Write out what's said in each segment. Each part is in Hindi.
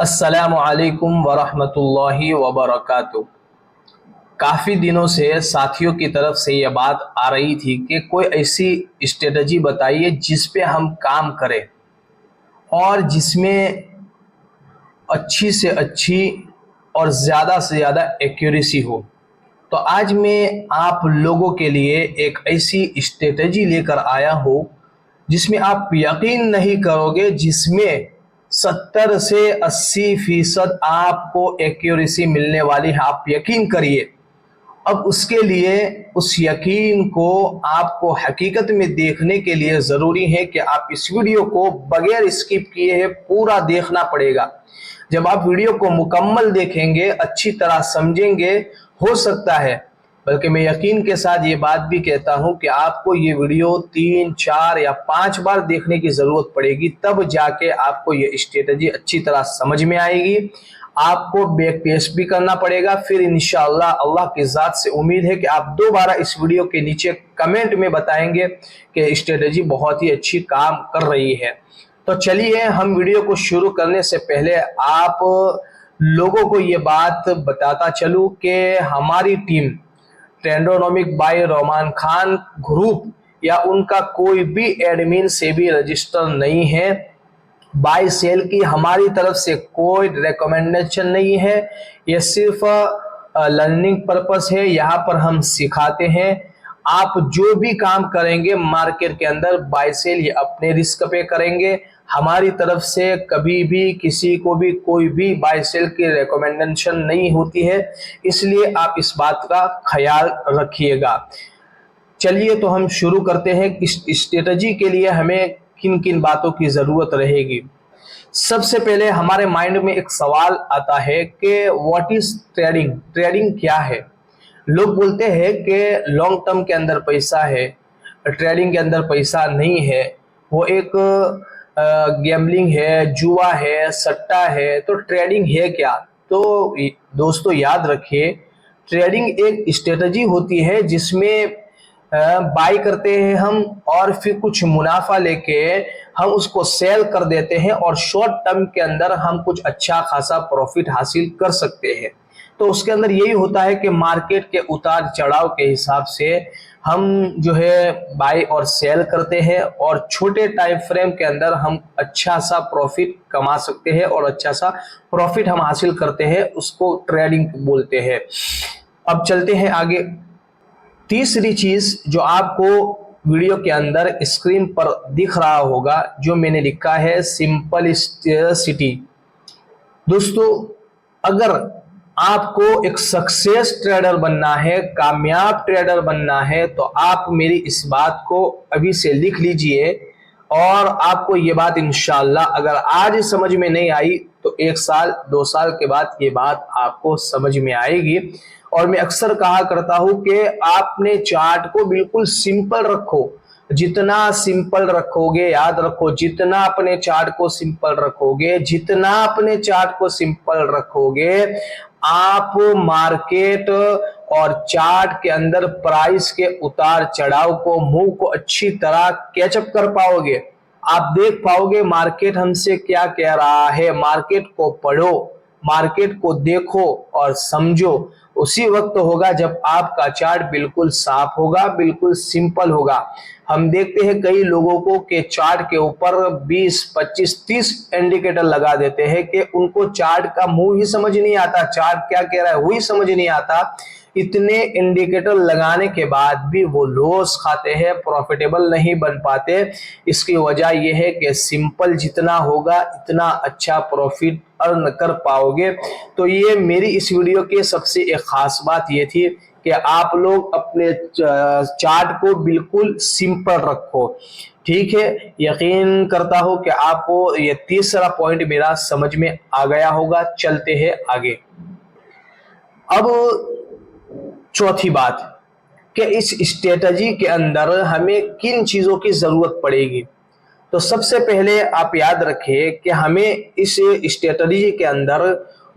अस्सलामु अलैकुम वरहमतुल्लाहि वबरकातुह। काफ़ी दिनों से साथियों की तरफ से ये बात आ रही थी कि कोई ऐसी स्ट्रेटजी बताइए जिस पे हम काम करें और जिसमें अच्छी से अच्छी और ज़्यादा से ज़्यादा एक्यूरेसी हो। तो आज मैं आप लोगों के लिए एक ऐसी स्ट्रेटजी लेकर आया हूँ जिसमें आप यकीन नहीं करोगे, जिसमें 70 से 80% आपको एक्यूरेसी मिलने वाली है। आप यकीन करिए। अब उसके लिए उस यकीन को आपको हकीकत में देखने के लिए ज़रूरी है कि आप इस वीडियो को बगैर स्किप किए है पूरा देखना पड़ेगा। जब आप वीडियो को मुकम्मल देखेंगे, अच्छी तरह समझेंगे, हो सकता है, बल्कि मैं यकीन के साथ ये बात भी कहता हूँ कि आपको ये वीडियो 3, 4 या 5 बार देखने की ज़रूरत पड़ेगी, तब जाके आपको ये स्ट्रेटजी अच्छी तरह समझ में आएगी। आपको बैक टेस्ट भी करना पड़ेगा। फिर इंशाअल्लाह अल्लाह की ज़ात से उम्मीद है कि आप दोबारा इस वीडियो के नीचे कमेंट में बताएंगे कि स्ट्रेटजी बहुत ही अच्छी काम कर रही है। तो चलिए, हम वीडियो को शुरू करने से पहले आप लोगों को ये बात बताता चलूँ कि हमारी team Trendonomic by Roman Khan group या उनका कोई भी एडमिन से भी रजिस्टर नहीं है। बाय सेल की हमारी तरफ से कोई रिकमेंडेशन नहीं है। ये सिर्फ लर्निंग पर्पस है। यहाँ पर हम सिखाते हैं। आप जो भी काम करेंगे मार्केट के अंदर बाय सेल, ये अपने रिस्क पे करेंगे। हमारी तरफ से कभी भी किसी को भी कोई भी बाय सेल की रिकमेंडेशन नहीं होती है, इसलिए आप इस बात का ख्याल रखिएगा। चलिए, तो हम शुरू करते हैं। इस स्ट्रेटजी के लिए हमें किन किन बातों की ज़रूरत रहेगी। सबसे पहले हमारे माइंड में एक सवाल आता है कि व्हाट इज ट्रेडिंग। ट्रेडिंग क्या है? लोग बोलते हैं कि लॉन्ग टर्म के अंदर पैसा है, ट्रेडिंग के अंदर पैसा नहीं है, वो एक गैम्बलिंग है, जुआ है, सट्टा है। तो ट्रेडिंग है क्या? तो दोस्तों याद रखिए, ट्रेडिंग एक स्ट्रेटजी होती है जिसमें बाई करते हैं हम और फिर कुछ मुनाफा लेके हम उसको सेल कर देते हैं और शॉर्ट टर्म के अंदर हम कुछ अच्छा खासा प्रॉफिट हासिल कर सकते हैं। तो उसके अंदर यही होता है कि मार्केट के उतार चढ़ाव के हिसाब से हम जो है बाई और सेल करते हैं और छोटे टाइम फ्रेम के अंदर हम अच्छा सा प्रॉफिट कमा सकते हैं और अच्छा सा प्रॉफिट हम हासिल करते हैं। उसको ट्रेडिंग बोलते हैं। अब चलते हैं आगे। तीसरी चीज जो आपको वीडियो के अंदर स्क्रीन पर दिख रहा होगा, जो मैंने लिखा है सिंपलिसिटी। दोस्तों, अगर आपको एक सक्सेस ट्रेडर बनना है, कामयाब ट्रेडर बनना है, तो आप मेरी इस बात को अभी से लिख लीजिए और आपको ये बात इंशाअल्लाह अगर आज समझ में नहीं आई तो 1 साल 2 साल के बाद ये बात आपको समझ में आएगी। और मैं अक्सर कहा करता हूं कि आपने चार्ट को बिल्कुल सिंपल रखो। जितना सिंपल रखोगे, याद रखो, जितना अपने चार्ट को सिंपल रखोगे, जितना अपने चार्ट को सिंपल रखोगे, आप मार्केट और चार्ट के अंदर प्राइस के उतार चढ़ाव को, मूव को अच्छी तरह कैचअप कर पाओगे। आप देख पाओगे मार्केट हमसे क्या कह रहा है। मार्केट को पढ़ो, मार्केट को देखो और समझो। उसी वक्त होगा जब आपका चार्ट बिल्कुल साफ होगा, बिल्कुल सिंपल होगा। हम देखते हैं कई लोगों को कि चार्ट के ऊपर 20, 25, 30 इंडिकेटर लगा देते हैं कि उनको चार्ट का मूव ही समझ नहीं आता, चार्ट क्या कह रहा है वही समझ नहीं आता। इतने इंडिकेटर लगाने के बाद भी वो लॉस खाते हैं, प्रॉफिटेबल नहीं बन पाते। इसकी वजह यह है कि सिंपल जितना होगा इतना अच्छा प्रॉफिट अर्न कर पाओगे। तो ये मेरी इस वीडियो की सबसे एक खास बात ये थी कि आप लोग अपने चार्ट को बिल्कुल सिंपल रखो। ठीक है, यकीन करता हूं कि आपको ये तीसरा पॉइंट मेरा समझ में आ गया होगा। चलते हैं आगे। अब चौथी बात कि इस स्ट्रेटजी के अंदर हमें किन चीजों की जरूरत पड़ेगी। तो सबसे पहले आप याद रखिए कि हमें इस स्ट्रेटजी के अंदर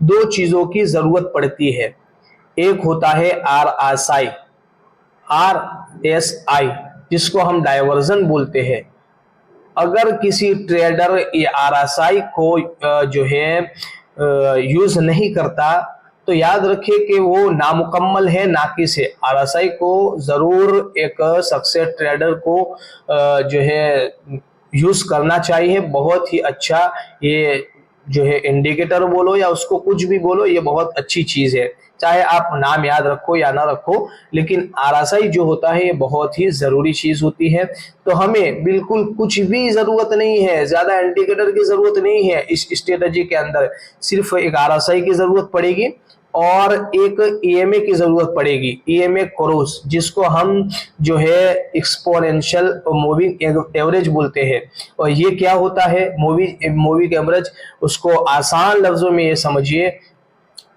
2 चीजों की जरूरत पड़ती है। एक होता है RSI, RSI जिसको हम डायवर्जन बोलते हैं। अगर किसी ट्रेडर ये RSI को जो है यूज नहीं करता तो याद रखिए कि वो नामुकम्मल है नाकिस है। आरएसआई को जरूर एक सक्सेस ट्रेडर को जो है यूज करना चाहिए। बहुत ही अच्छा ये जो है इंडिकेटर बोलो या उसको कुछ भी बोलो, ये बहुत अच्छी चीज है। चाहे आप नाम याद रखो या ना रखो, लेकिन आरएसआई जो होता है ये बहुत ही जरूरी चीज होती है। तो हमें बिल्कुल कुछ भी जरूरत नहीं है, ज्यादा इंडिकेटर की जरूरत नहीं है इस स्ट्रेटजी के अंदर। सिर्फ एक आरएसआई की जरूरत पड़ेगी और एक ईएमए की जरूरत पड़ेगी, ईएमए क्रॉस, जिसको हम जो है एक्सपोनेंशियल मूविंग एवरेज बोलते हैं। और ये क्या होता है मूविंग एवरेज? उसको आसान लफ्जों में ये समझिए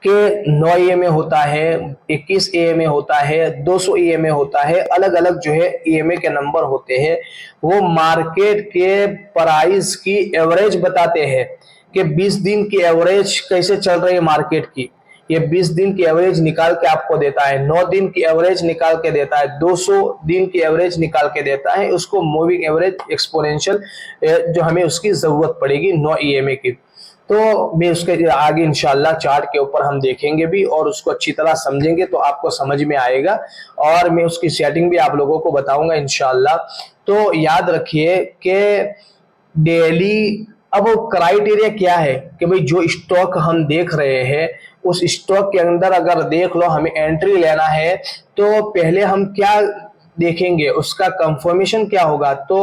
कि 9 ईएमए होता है, 21 ईएमए होता है, 200 ईएमए होता है, अलग अलग जो है ईएमए के नंबर होते हैं। वो मार्केट के प्राइस की एवरेज बताते हैं कि 20 दिन की एवरेज कैसे चल रही है मार्केट की। ये 20 दिन की एवरेज निकाल के आपको देता है, 9 दिन की एवरेज निकाल के देता है, 200 दिन की एवरेज निकाल के देता है। उसको मूविंग एवरेज एक्सपोनेंशियल जो हमें उसकी जरूरत पड़ेगी 9 ईएमए की। तो मैं उसके आगे इंशाल्लाह चार्ट के ऊपर हम देखेंगे भी और उसको अच्छी तरह समझेंगे तो आपको समझ में आएगा, और मैं उसकी सेटिंग भी आप लोगों को बताऊंगा इंशाल्लाह। तो याद रखिए कि डेली अब क्राइटेरिया क्या है कि भाई जो स्टॉक हम देख रहे हैं उस स्टॉक के अंदर अगर देख लो हमें एंट्री लेना है तो पहले हम क्या देखेंगे, उसका कंफर्मेशन क्या होगा। तो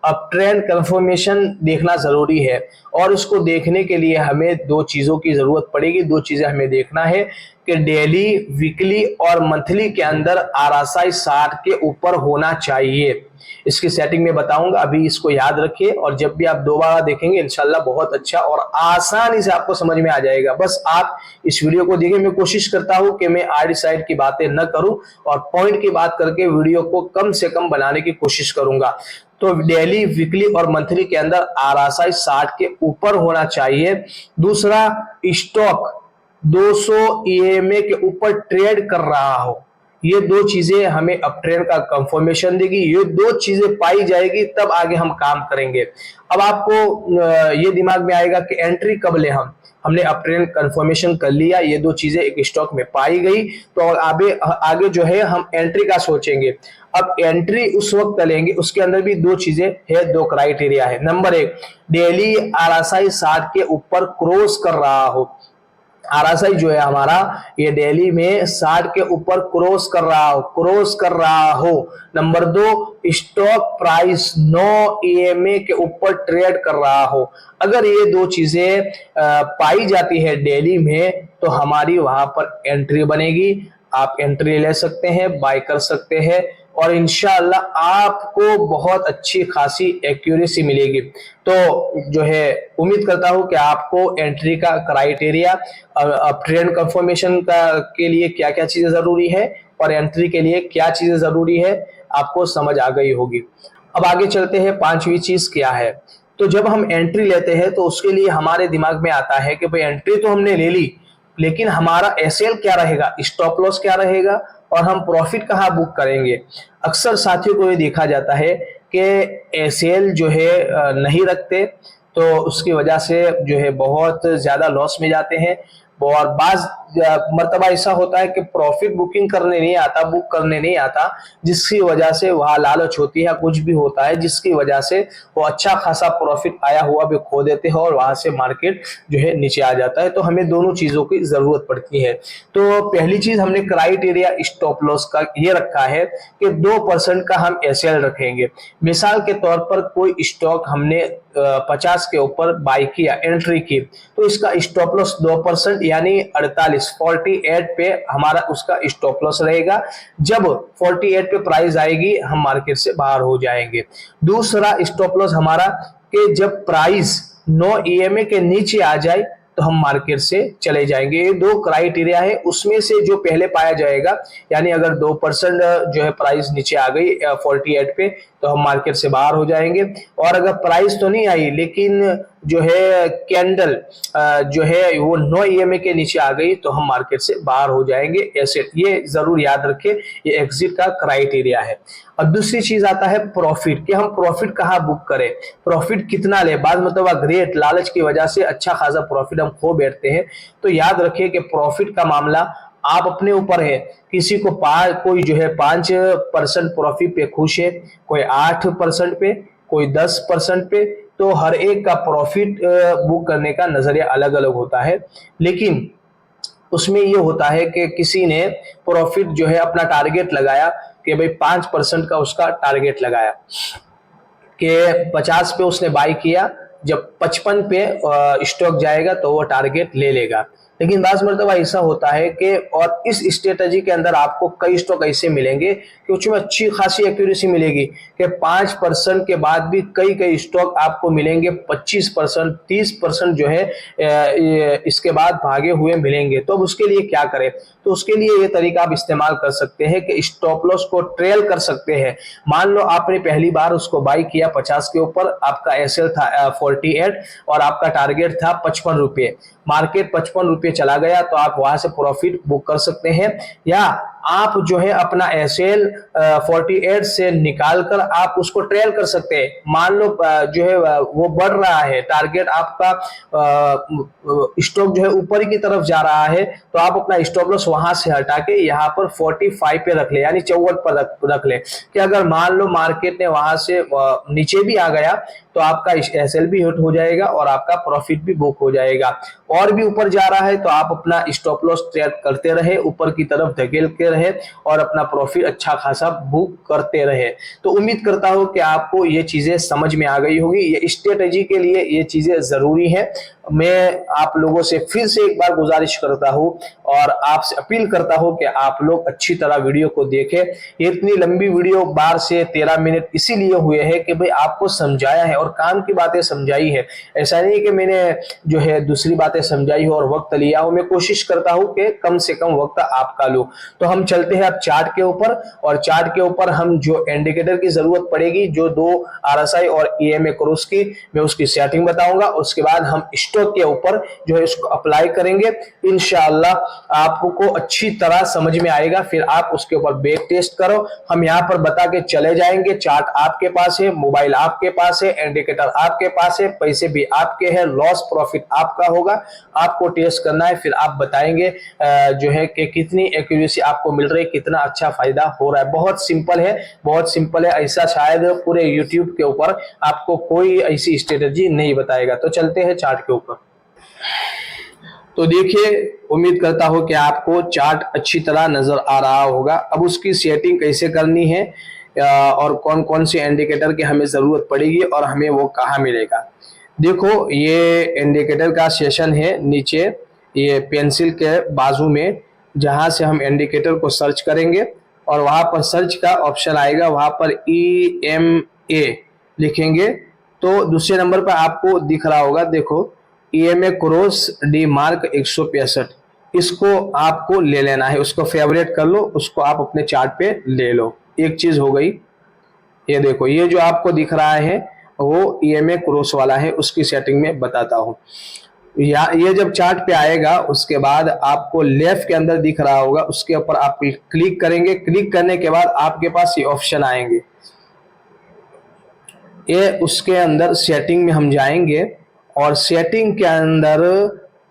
अप ट्रेंड कंफर्मेशन देखना जरूरी है, और उसको देखने के लिए हमें दो चीजों की जरूरत पड़ेगी। दो चीजें हमें देखना है कि डेली, वीकली और मंथली के अंदर आरएसआई 60 के ऊपर होना चाहिए। इसकी सेटिंग में बताऊंगा, अभी इसको याद रखिए और जब भी आप दोबारा देखेंगे इंशाल्लाह बहुत अच्छा और आसानी से आपको समझ में आ जाएगा। बस आप इस वीडियो को देखिए। मैं कोशिश करता हूं कि मैं आड़ी साइड की बातें न करूं और पॉइंट की बात करके वीडियो को कम से कम बनाने की कोशिश करूंगा। तो डेली, वीकली और मंथली के अंदर आरएसआई 60 के ऊपर होना चाहिए। दूसरा, स्टॉक 200 ईएमए के ऊपर ट्रेड कर रहा हो। ये दो चीजें हमें अप ट्रेंड का कंफर्मेशन देगी। ये दो चीजें पाई जाएगी तब आगे हम काम करेंगे। अब आपको ये दिमाग में आएगा कि एंट्री कब ले। हमने अप ट्रेंड कंफर्मेशन कर लिया, ये दो चीजें एक स्टॉक में पाई गई, तो आगे जो है हम एंट्री का सोचेंगे। अब एंट्री उस वक्त लेंगे, उसके अंदर भी दो चीजें है, दो क्राइटेरिया है। नंबर एक, डेली आरएसआई 60 के ऊपर क्रॉस कर रहा हो। आरएसआई जो है हमारा ये डेली में 60 के ऊपर क्रॉस कर रहा हो। नंबर दो, स्टॉक प्राइस 9 ईएमए के ऊपर ट्रेड कर रहा हो। अगर ये दो चीजें पाई जाती है डेली में तो हमारी वहां पर एंट्री बनेगी। आप एंट्री ले सकते हैं, बाय कर सकते हैं और इंशाअल्लाह आपको बहुत अच्छी खासी एक्यूरेसी मिलेगी। तो जो है उम्मीद करता हूं कि आपको एंट्री का क्राइटेरिया, ट्रेंड कंफर्मेशन का के लिए क्या क्या चीजें जरूरी है और एंट्री के लिए क्या चीजें जरूरी है आपको समझ आ गई होगी। अब आगे चलते हैं, पांचवी चीज क्या है। तो जब हम एंट्री लेते हैं तो उसके लिए हमारे दिमाग में आता है कि भाई एंट्री तो हमने ले ली, लेकिन हमारा एसएल क्या रहेगा, स्टॉप लॉस क्या रहेगा और हम प्रॉफिट कहाँ बुक करेंगे। अक्सर साथियों को ये देखा जाता है कि एसएल जो है नहीं रखते, तो उसकी वजह से जो है बहुत ज्यादा लॉस में जाते हैं। और बाज मर्तबा ऐसा होता है कि प्रॉफिट बुक करने नहीं आता, जिसकी वजह से वहां लालच होती है, कुछ भी होता है जिसकी वजह से वो अच्छा खासा प्रॉफिट आया हुआ भी खो देते हैं और वहां से मार्केट जो है नीचे आ जाता है। तो हमें दोनों चीजों की जरूरत पड़ती है। तो पहली चीज हमने क्राइटेरिया स्टॉप लॉस का ये रखा है कि 2% का हम एसएल रखेंगे। मिसाल के तौर पर कोई स्टॉक हमने 50 के ऊपर बाई किया, एंट्री की, तो इसका स्टॉप लॉस 2% यानी 48 पे हमारा उसका स्टॉप लॉस रहेगा। जब 48 पे प्राइस आएगी हम मार्केट से बाहर हो जाएंगे। दूसरा स्टॉप लॉस हमारा कि जब प्राइस 9 ईएमए के नीचे आ जाए तो हम मार्केट से चले जाएंगे। ये दो क्राइटेरिया है, उसमें से जो पहले पाया जाएगा, यानी अगर 2% जो है प्राइस नीचे आ गई 48 पे तो हम मार्केट से बाहर हो जाएंगे। और अगर प्राइस तो नहीं आई लेकिन जो है कैंडल जो है वो 9 ईएमए के नीचे आ गई तो हम मार्केट से बाहर हो जाएंगे। ऐसे ये जरूर याद रखें, ये एग्जिट का क्राइटेरिया है। अब दूसरी चीज आता है प्रॉफिट, कि हम प्रॉफिट कहाँ बुक करें, प्रॉफिट कितना ले। बाद मतलब ग्रेट लालच की वजह से अच्छा खासा प्रॉफिट हम खो बैठते हैं। तो याद रखिए कि प्रॉफिट का मामला आप अपने ऊपर है। किसी को कोई जो है 5% प्रॉफिट पे खुश है, कोई 8% पे, कोई 10% पे। तो हर एक का प्रॉफिट बुक करने का नजरिया अलग अलग होता है। लेकिन उसमें ये होता है कि किसी ने प्रॉफिट जो है अपना टारगेट लगाया कि भाई 5% का उसका टारगेट लगाया कि 50 पे उसने बाई किया, जब 55 पे स्टॉक जाएगा तो वो टारगेट ले लेगा। लेकिन बाज़ मर्तबा ऐसा होता है कि और इस स्ट्रेटजी के अंदर आपको कई स्टॉक ऐसे मिलेंगे कि उसमें अच्छी खासी एक्यूरेसी मिलेगी कि 5% के बाद भी कई कई स्टॉक आपको मिलेंगे 25%, 30% जो है इसके बाद भागे हुए मिलेंगे। तो अब उसके लिए क्या करें, तो उसके लिए ये तरीका आप इस्तेमाल कर सकते हैं कि स्टॉप लॉस को ट्रेल कर सकते हैं। मान लो आपने पहली बार उसको बाई किया 50 के ऊपर, आपका एसएल था 48 और आपका टारगेट था 55 रुपये। मार्केट 55 रुपये चला गया तो आप वहां से प्रॉफिट बुक कर सकते हैं, या आप जो है अपना एसएल 48 से निकालकर आप उसको ट्रेल कर सकते हैं। मान लो जो है वो बढ़ रहा है, टारगेट आपका स्टॉक जो है ऊपर की तरफ जा रहा है, तो आप अपना स्टॉप लॉस वहां से हटा के यहाँ पर 45 पे रख ले, यानी 54 पर रख ले कि अगर मान लो मार्केट ने वहां से नीचे भी आ गया तो आपका एसएल भी हिट हो जाएगा और आपका प्रॉफिट भी बुक हो जाएगा। और भी ऊपर जा रहा है तो आप अपना स्टॉप लॉस ट्रेड करते रहे, ऊपर की तरफ धकेल के रहे और अपना प्रॉफिट अच्छा खासा बुक करते रहे। तो उम्मीद करता हूं कि आपको ये चीजें समझ में आ गई होगी। ये स्ट्रेटेजी के लिए ये चीजें जरूरी है। मैं आप लोगों से फिर से एक बार गुजारिश करता हूं और आपसे अपील करता हूं कि आप लोग अच्छी तरह वीडियो को देखें। ये इतनी लंबी वीडियो 12 से 13 मिनट इसीलिए हुए हैं कि भाई आपको समझाया है और काम की बातें समझाई है। ऐसा नहीं कि मैंने जो है दूसरी बातें समझाई हो और वक्त लिया हो। मैं कोशिश करता हूं कि कम से कम वक्त आपका लूं। तो हम चलते हैं अब चार्ट के ऊपर, और चार्ट के ऊपर हम जो इंडिकेटर की जरूरत पड़ेगी, जो 2 आरएसआई और ईएमए क्रॉस की, मैं उसकी सेटिंग बताऊंगा। उसके बाद हम स्टॉक के ऊपर जो है इसको अप्लाई करेंगे। इंशाअल्लाह आपको अच्छी तरह समझ में आएगा। फिर आप उसके ऊपर बैक टेस्ट करो, हम यहाँ पर बता के चले जाएंगे। चार्ट आपके पास है, मोबाइल आपके पास है, इंडिकेटर आपके पास है, पैसे भी आपके हैं, लॉस प्रॉफिट आपका होगा। आपको टेस्ट करना है, फिर आप बताएंगे जो है कि कितनी एक्यूरेसी आपको मिल रही है, कितना अच्छा फायदा हो रहा है। बहुत सिंपल है, बहुत सिंपल है। ऐसा शायद पूरे यूट्यूब के ऊपर आपको कोई ऐसी स्ट्रेटेजी नहीं बताएगा। तो चलते हैं चार्ट के ऊपर। तो देखिए, उम्मीद करता हूं कि आपको चार्ट अच्छी तरह नजर आ रहा होगा। अब उसकी सेटिंग कैसे करनी है और कौन कौन से इंडिकेटर की हमें जरूरत पड़ेगी और हमें वो कहाँ मिलेगा। देखो, ये इंडिकेटर का सेशन है नीचे, ये पेंसिल के बाजू में, जहां से हम इंडिकेटर को सर्च करेंगे और वहां पर सर्च का ऑप्शन आएगा, वहां पर EMA लिखेंगे तो दूसरे नंबर पर आपको दिख रहा होगा। देखो, EMA क्रॉस डी मार्क 165, इसको आपको ले लेना है, उसको फेवरेट कर लो, उसको आप अपने चार्ट पे ले लो। एक चीज हो गई। ये देखो, ये जो आपको दिख रहा है वो EMA क्रॉस वाला है, उसकी सेटिंग में बताता हूँ। या ये जब चार्ट पे आएगा उसके बाद आपको लेफ्ट के अंदर दिख रहा होगा, उसके ऊपर आप क्लिक करेंगे। क्लिक करने के बाद आपके पास ये ऑप्शन आएंगे, ये उसके अंदर सेटिंग में हम जाएंगे और सेटिंग के अंदर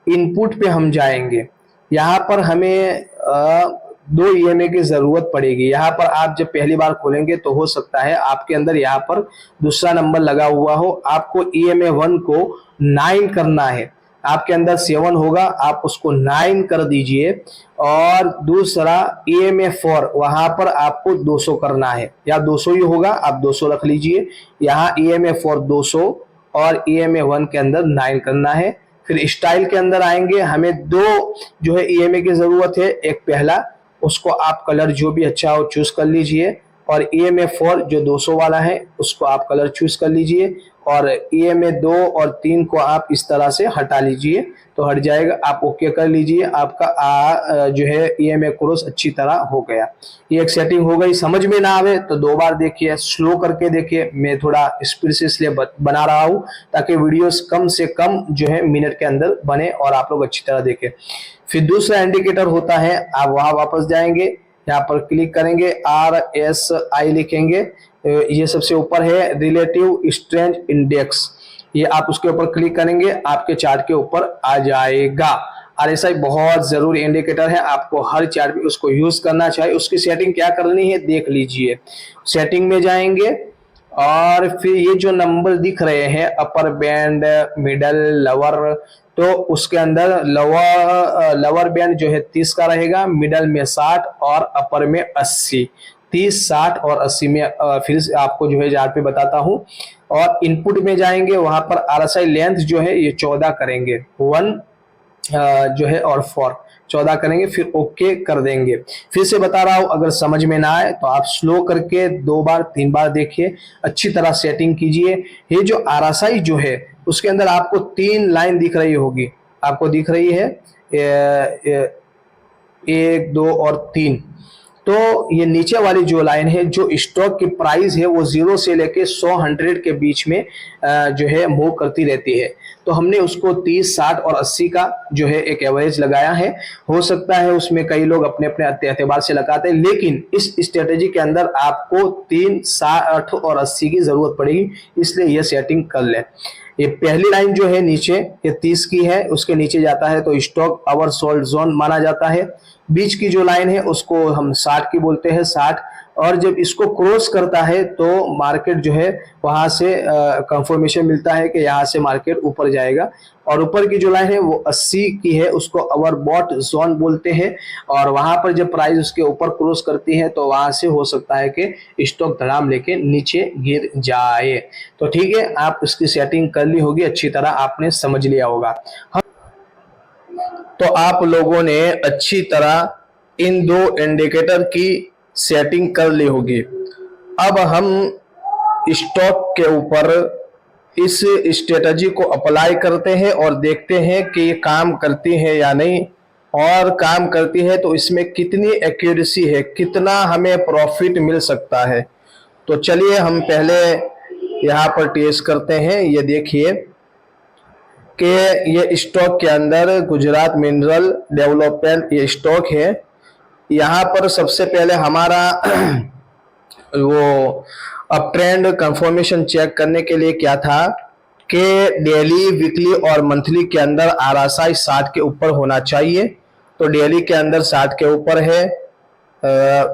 इनपुट पे हम जाएंगे। यहाँ पर हमें 2 EMA की जरूरत पड़ेगी। यहाँ पर आप जब पहली बार खोलेंगे तो हो सकता है आपके अंदर यहाँ पर दूसरा नंबर लगा हुआ हो। आपको EMA 1 को 9 करना है, आपके अंदर 7 होगा, आप उसको 9 कर दीजिए। और दूसरा EMA 4, वहां पर आपको 200 करना है, या 200 ही होगा, आप 200 रख लीजिए। यहाँ EMA 4 200 और EMA 1 के अंदर 9 करना है। फिर स्टाइल के अंदर आएंगे, हमें 2 जो है EMA की जरूरत है। एक पहला, उसको आप कलर जो भी अच्छा हो चूज कर लीजिए, और EMA 4 जो 200 वाला है उसको आप कलर चूज कर लीजिए और EMA 2 और 3 को आप इस तरह से हटा लीजिए तो हट जाएगा। आप ओके कर लीजिए, आपका जो है EMA क्रॉस अच्छी तरह हो गया। ये एक सेटिंग हो गई। समझ में ना आवे तो 2 बार देखिए, स्लो करके देखिए। मैं थोड़ा स्पीड से इसलिए बना रहा हूँ ताकि वीडियोस कम से कम जो है मिनट के अंदर बने और आप लोग अच्छी तरह देखें। फिर दूसरा इंडिकेटर होता है, आप वहां वापस जाएंगे, यहाँ पर क्लिक करेंगे, RSI लिखेंगे, ये सबसे ऊपर है रिलेटिव स्ट्रेंथ इंडेक्स। ये आप उसके ऊपर क्लिक करेंगे, आपके चार्ट के ऊपर आ जाएगा। RSI बहुत जरूरी इंडिकेटर है, आपको हर चार्ट में उसको यूज करना चाहिए। उसकी सेटिंग क्या करनी है देख लीजिए। सेटिंग में जाएंगे और फिर ये जो नंबर दिख रहे हैं अपर बैंड, मिडल, लवर, तो उसके अंदर लवर बैंड जो है 30 का रहेगा, मिडल में 60 और अपर में 80। 30, 60 और 80 में फिर से आपको जो है चार्ट पे बताता हूं। और इनपुट में जाएंगे, वहां पर RSI लेंथ जो है ये 14 करेंगे, 1 जो है और 4 14 करेंगे, फिर ओके कर देंगे। फिर से बता रहा हूं, अगर समझ में ना आए तो आप स्लो करके 2 बार 3 बार देखिए, अच्छी तरह सेटिंग कीजिए। ये जो RSI जो है उसके अंदर आपको 3 लाइन दिख रही होगी, आपको दिख रही है 1, 2 और 3। तो ये नीचे वाली जो लाइन है, जो स्टॉक की प्राइस है वो 0 से लेके 100, 100 के बीच में जो है मूव करती रहती है। तो हमने उसको 30, 60 और 80 का जो है एक एवरेज लगाया है। हो सकता है उसमें कई लोग अपने अपने एतबार से लगाते हैं, लेकिन इस स्ट्रेटेजी के अंदर आपको 3, 60 और 80 की जरूरत पड़ेगी, इसलिए यह सेटिंग कर लें। ये पहली लाइन जो है नीचे ये 30 की है, उसके नीचे जाता है तो स्टॉक अवर सोल्ड जोन माना जाता है। बीच की जो लाइन है उसको हम 60 की बोलते हैं, 60। और जब इसको क्रॉस करता है तो मार्केट जो है वहां से कंफर्मेशन मिलता है कि यहाँ से मार्केट ऊपर जाएगा। और ऊपर की जो लाइन है वो 80 की है, उसको अवर बॉट जोन बोलते हैं। और वहां पर जब प्राइस उसके ऊपर क्रॉस करती है तो वहां से हो सकता है कि स्टॉक धड़ाम लेके नीचे गिर जाए। तो ठीक है, आप उसकी सेटिंग कर ली होगी, अच्छी तरह आपने समझ लिया होगा। तो आप लोगों ने अच्छी तरह इन 2 इंडिकेटर की सेटिंग कर ली होगी। अब हम स्टॉक के ऊपर इस स्ट्रेटजी को अप्लाई करते हैं और देखते हैं कि ये काम करती है या नहीं, और काम करती है तो इसमें कितनी एक्यूरेसी है, कितना हमें प्रॉफिट मिल सकता है। तो चलिए हम पहले यहाँ पर टेस्ट करते हैं। ये देखिए कि ये स्टॉक के अंदर गुजरात मिनरल डेवलपमेंट ये स्टॉक है। यहाँ पर सबसे पहले हमारा वो अप ट्रेंड कंफर्मेशन चेक करने के लिए क्या था कि डेली, वीकली और मंथली के अंदर RSI 60 के ऊपर होना चाहिए। तो डेली के अंदर 60 के ऊपर है,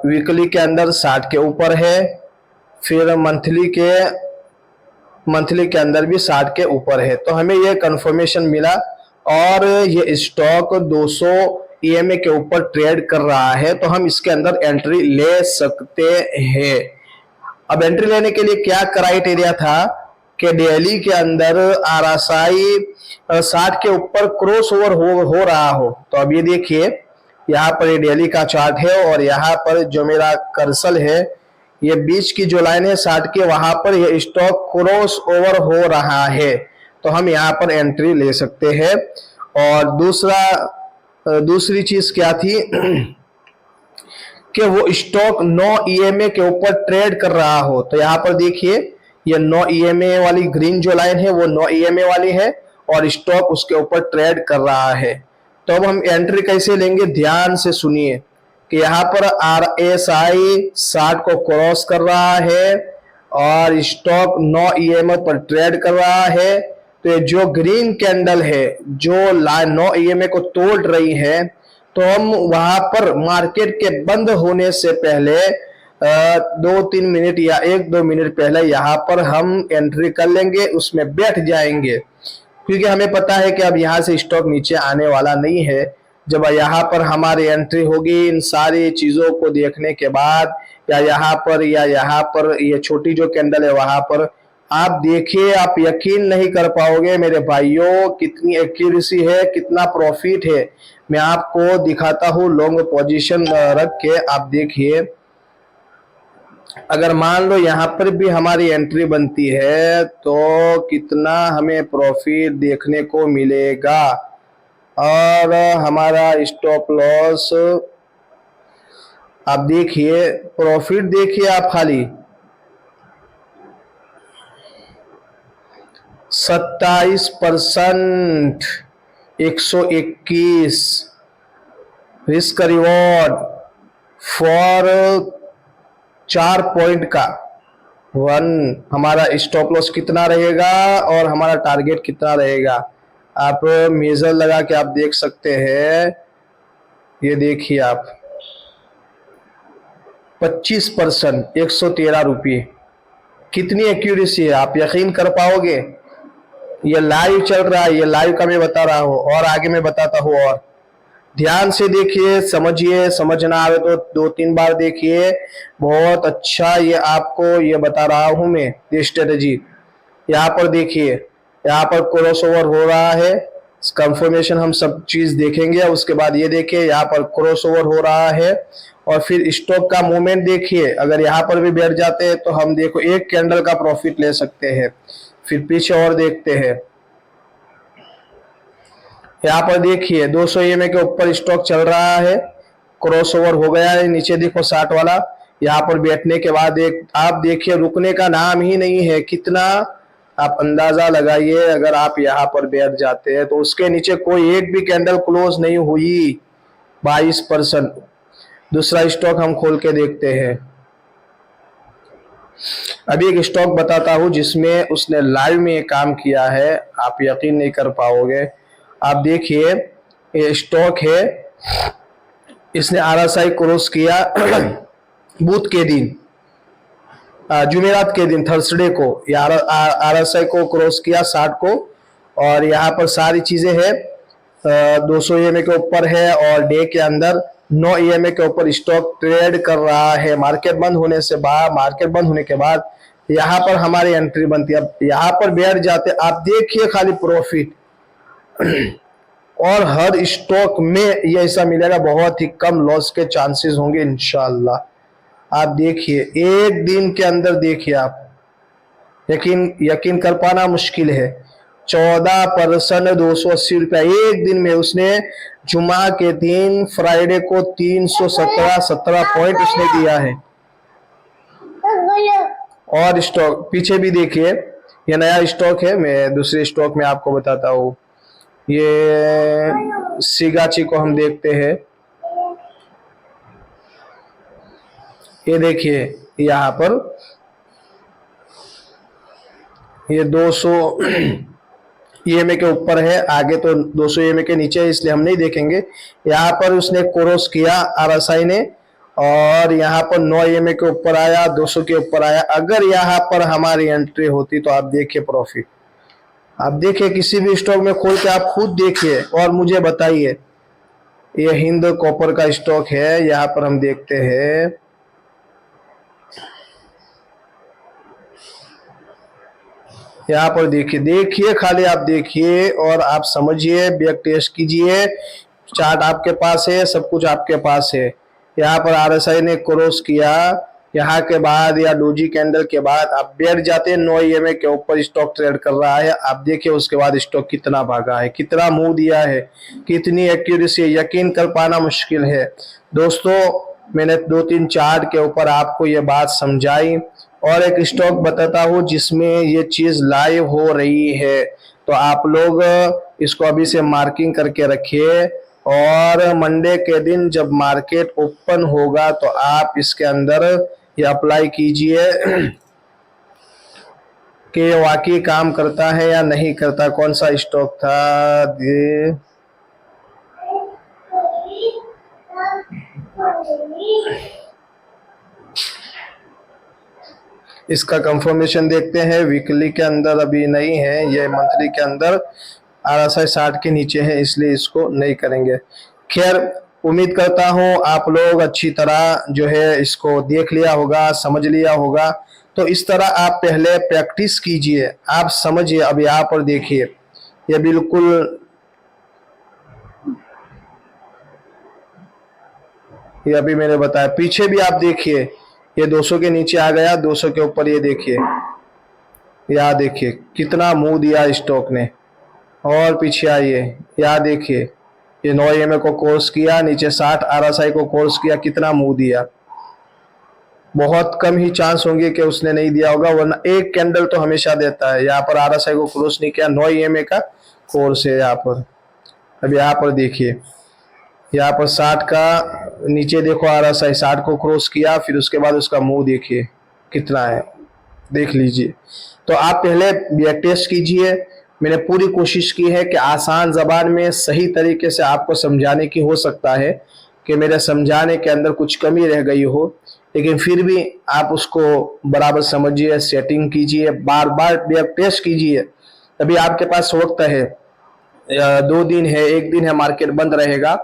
वीकली के अंदर 60 के ऊपर है, फिर मंथली के अंदर भी 60 के ऊपर है। तो हमें ये कंफर्मेशन मिला और ये स्टॉक 200 EMA के ऊपर ट्रेड कर रहा है, तो हम इसके अंदर एंट्री ले सकते हैं। अब एंट्री लेने के लिए क्या क्राइटेरिया था कि डेली के अंदर RSI 60 के ऊपर क्रॉस ओवर हो रहा हो। तो अब ये देखिए, यहाँ पर ये डेली का चार्ट है और यहाँ पर जो मेरा कर्सर है, ये बीच की जो लाइन है 60 की, वहां पर ये स्टॉक क्रॉस ओवर हो रहा है, तो हम यहाँ पर एंट्री ले सकते हैं। और दूसरी चीज क्या थी कि वो स्टॉक 9 EMA के ऊपर ट्रेड कर रहा हो। तो यहाँ पर देखिए, ये 9 EMA वाली ग्रीन जो लाइन है वो 9 EMA वाली है और स्टॉक उसके ऊपर ट्रेड कर रहा है। तो अब हम एंट्री कैसे लेंगे, ध्यान से सुनिए कि यहाँ पर RSI 60 को क्रॉस कर रहा है और स्टॉक 9 EMA पर ट्रेड कर रहा है। तो ये जो ग्रीन कैंडल है जो 9 EMA को तोड़ रही है, तो हम वहां पर मार्केट के बंद होने से पहले 2-3 मिनट या 1-2 मिनट पहले यहाँ पर हम एंट्री कर लेंगे, उसमें बैठ जाएंगे, क्योंकि हमें पता है कि अब यहाँ से स्टॉक नीचे आने वाला नहीं है। जब यहाँ पर हमारी एंट्री होगी इन सारी चीजों को देखने के बाद, या यहाँ पर ये छोटी जो कैंडल है वहां पर, आप देखिए, आप यकीन नहीं कर पाओगे मेरे भाइयों कितनी एक्यूरेसी है, कितना प्रॉफिट है। मैं आपको दिखाता हूँ लॉन्ग पोजीशन रख के, आप देखिए अगर मान लो यहाँ पर भी हमारी एंट्री बनती है तो कितना हमें प्रॉफिट देखने को मिलेगा, और हमारा स्टॉप लॉस आप देखिए, प्रॉफिट देखिए आप खाली 27%, 121 रिस्क रिवॉर्ड फॉर 4 पॉइंट का 1। हमारा स्टॉप लॉस कितना रहेगा और हमारा टारगेट कितना रहेगा, आप मेजर लगा के आप देख सकते हैं। ये देखिए आप 25%, 113 रुपये, कितनी एक्यूरेसी है, आप यकीन कर पाओगे। ये लाइव चल रहा है, ये लाइव का मैं बता रहा हूँ, और आगे मैं बताता हूँ। और ध्यान से देखिए, समझिए, समझ ना आवे तो 2-3 बार देखिए। बहुत अच्छा ये आपको ये बता रहा हूं मैं, ये स्ट्रेटेजी। यहाँ पर देखिए, यहाँ पर क्रॉस ओवर हो रहा है, कंफर्मेशन हम सब चीज देखेंगे। उसके बाद ये देखिए, यहाँ पर क्रॉस ओवर हो रहा है, और फिर स्टॉक का मूवमेंट देखिए। अगर यहाँ पर भी बैठ जाते हैं तो हम देखो एक कैंडल का प्रॉफिट ले सकते हैं। फिर पीछे और देखते हैं, यहाँ पर देखिए 200 EMA के ऊपर स्टॉक चल रहा है, क्रॉस ओवर हो गया है, नीचे देखो 60 वाला। यहाँ पर बैठने के बाद एक आप देखिए, रुकने का नाम ही नहीं है। कितना आप अंदाजा लगाइए, अगर आप यहाँ पर बैठ जाते हैं तो उसके नीचे कोई एक भी कैंडल क्लोज नहीं हुई, 22%। दूसरा स्टॉक हम खोल के देखते हैं। अभी एक स्टॉक बताता हूं जिसमें उसने लाइव में काम किया है, आप यकीन नहीं कर पाओगे। आप देखिए, ये स्टॉक है, इसने RSI क्रॉस किया बुध के दिन, जुमेरात के दिन, थर्सडे को RSI को क्रॉस किया 60 को। और यहाँ पर सारी चीजें हैं, 200 EMA के ऊपर है, और डे के अंदर 9 EMA के ऊपर स्टॉक ट्रेड कर रहा है। मार्केट बंद होने के बाद यहाँ पर हमारी एंट्री बनती है। अब यहाँ पर बैठ जाते, आप देखिए खाली प्रॉफिट और हर स्टॉक में ये ऐसा मिलेगा, बहुत ही कम लॉस के चांसेस होंगे इंशाल्लाह। आप देखिए, एक दिन के अंदर देखिए आप, यकीन कर पाना मुश्किल है। 14%, 280 रुपया एक दिन में। उसने जुमा के दिन फ्राइडे को 317 पॉइंट उसने दिया है। और स्टॉक पीछे भी देखिए, ये नया स्टॉक है, मैं दूसरे स्टॉक में आपको बताता हूँ। ये सिगाची को हम देखते हैं, ये देखिए यहाँ पर ये 200 EMA के ऊपर है, आगे तो 200 EMA के नीचे है, इसलिए हम नहीं देखेंगे। यहाँ पर उसने क्रॉस किया RSI ने, और यहाँ पर 9 EMA के ऊपर आया, 200 के ऊपर आया। अगर यहाँ पर हमारी एंट्री होती तो आप देखिए प्रॉफिट, आप देखिए किसी भी स्टॉक में खोल के आप खुद देखिए और मुझे बताइए। ये हिंद कॉपर का स्टॉक है, यहाँ पर हम देखते हैं, यहाँ पर देखिए खाली आप देखिए और आप समझिए, बैक टेस्ट कीजिए। चार्ट आपके पास है, सब कुछ आपके पास है। यहाँ पर RSI ने क्रॉस किया, यहाँ के बाद या डोजी कैंडल के बाद आप बैठ जाते हैं। 9 EMA के ऊपर स्टॉक ट्रेड कर रहा है, आप देखिए उसके बाद स्टॉक कितना भागा है, कितना मूव दिया है, कितनी एक्यूरेसी, यकीन कर पाना मुश्किल है। दोस्तों, मैंने 2-3 चार्ट के ऊपर आपको ये बात समझाई, और एक स्टॉक बताता हूँ जिसमें ये चीज लाइव हो रही है। तो आप लोग इसको अभी से मार्किंग करके रखिए, और मंडे के दिन जब मार्केट ओपन होगा तो आप इसके अंदर ये अप्लाई कीजिए कि ये वाकई काम करता है या नहीं करता। कौन सा स्टॉक था ये, इसका कंफर्मेशन देखते हैं। वीकली के अंदर अभी नहीं है, ये मंथली के अंदर RSI 60 के नीचे है, इसलिए इसको नहीं करेंगे। खैर, उम्मीद करता हूँ आप लोग अच्छी तरह जो है इसको देख लिया होगा, समझ लिया होगा। तो इस तरह आप पहले प्रैक्टिस कीजिए, आप समझिए। अब यहाँ पर देखिए, ये बिल्कुल, ये अभी मैंने बताया, पीछे भी आप देखिए, ये 200 के नीचे आ गया, 200 के ऊपर ये देखिए, यहाँ देखिए कितना मुंह दिया स्टॉक ने। और पीछे आइए, यहाँ देखिए ये 9 EMA को क्रॉस किया, नीचे 60 RSI को क्रॉस किया, कितना मुंह दिया। बहुत कम ही चांस होंगे कि उसने नहीं दिया होगा, वरना एक कैंडल तो हमेशा देता है। यहाँ पर RSI को क्रॉस नहीं किया, 9 EMA का कोर्स है यहाँ पर। अब यहाँ पर देखिए, यहाँ पर 60 का नीचे देखो RSI 60 को क्रॉस किया, फिर उसके बाद उसका मुंह देखिए कितना है, देख लीजिए। तो आप पहले बैक टेस्ट कीजिए। मैंने पूरी कोशिश की है कि आसान जबान में सही तरीके से आपको समझाने की, हो सकता है कि मेरे समझाने के अंदर कुछ कमी रह गई हो, लेकिन फिर भी आप उसको बराबर समझिए, सेटिंग कीजिए, बार बार बैक टेस्ट कीजिए। अभी आपके पास वक्त है, 2 दिन है, 1 दिन है, मार्केट बंद रहेगा,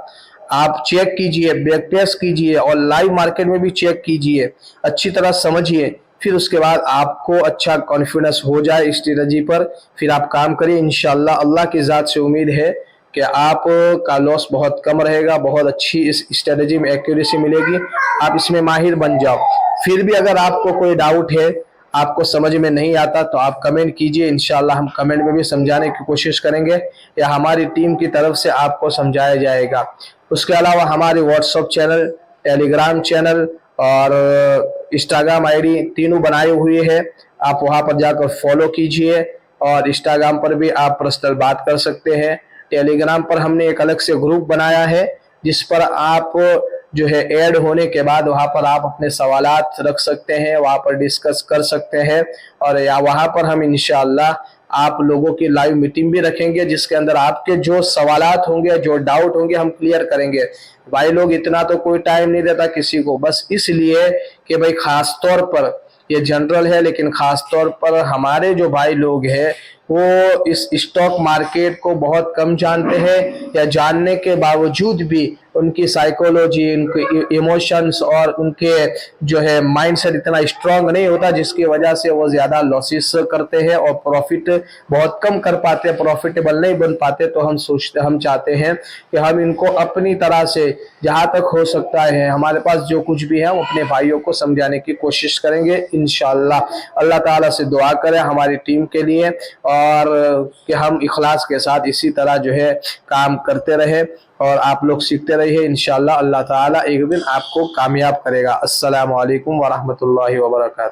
आप चेक कीजिए, बैक टेस्ट कीजिए और लाइव मार्केट में भी चेक कीजिए, अच्छी तरह समझिए। फिर उसके बाद आपको अच्छा कॉन्फिडेंस हो जाए स्ट्रेटजी पर, फिर आप काम करिए। इंशाल्लाह अल्लाह की ज़ात से उम्मीद है कि आप का लॉस बहुत कम रहेगा, बहुत अच्छी इस स्ट्रेटजी में एक्यूरेसी मिलेगी, आप इसमें माहिर बन जाओ। फिर भी अगर आपको कोई डाउट है, आपको समझ में नहीं आता, तो आप कमेंट कीजिए, इंशाल्लाह हम कमेंट में भी समझाने की कोशिश करेंगे या हमारी टीम की तरफ से आपको समझाया जाएगा। उसके अलावा हमारे व्हाट्सएप चैनल, टेलीग्राम चैनल और इंस्टाग्राम आईडी तीनों बनाए हुए हैं, आप वहां पर जाकर फॉलो कीजिए। और इंस्टाग्राम पर भी आप पर्सनल बात कर सकते हैं। टेलीग्राम पर हमने एक अलग से ग्रुप बनाया है, जिस पर आप जो है ऐड होने के बाद वहां पर आप अपने सवालात रख सकते हैं, वहां पर डिस्कस कर सकते हैं। और या वहां पर हम इंशाअल्लाह आप लोगों की लाइव मीटिंग भी रखेंगे, जिसके अंदर आपके जो सवालात होंगे, जो डाउट होंगे, हम क्लियर करेंगे। भाई लोग इतना तो कोई टाइम नहीं देता किसी को, बस इसलिए कि भाई खास तौर पर ये जनरल है, लेकिन खास तौर पर हमारे जो भाई लोग हैं वो इस स्टॉक मार्केट को बहुत कम जानते हैं, या जानने के बावजूद भी उनकी साइकोलॉजी, उनके इमोशंस और उनके जो है माइंडसेट इतना स्ट्रांग नहीं होता, जिसकी वजह से वो ज्यादा लॉसेस करते हैं और प्रॉफिट बहुत कम कर पाते हैं, प्रॉफिटेबल नहीं बन पाते। तो हम चाहते हैं कि हम इनको अपनी तरह से जहां तक हो सकता है, हमारे पास जो कुछ भी है, हम अपने भाइयों को समझाने की कोशिश करेंगे इंशाल्लाह। अल्लाह ताला से दुआ करें हमारी टीम के लिए, और कि हम इखलास के साथ इसी तरह जो है काम करते रहे और आप लोग सीखते रहिए। इंशाल्लाह अल्लाह ताला एक दिन आपको कामयाब करेगा। अस्सलामु अलैकुम व रहमतुल्लाहि व बरकातहू।